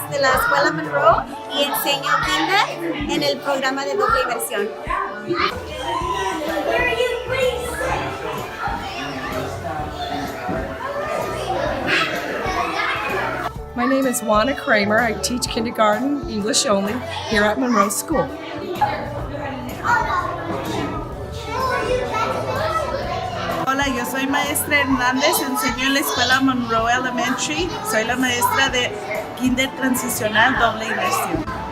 Letras de la Escuela Monroe y enseño Kinder en el programa de doble inmersión. My name is Juana Kramer. I teach kindergarten, English only, here at Monroe School. Hola, yo soy maestra Hernández, enseño en la escuela Monroe Elementary. Soy la maestra de Kinder Transicional Doble Inmersión.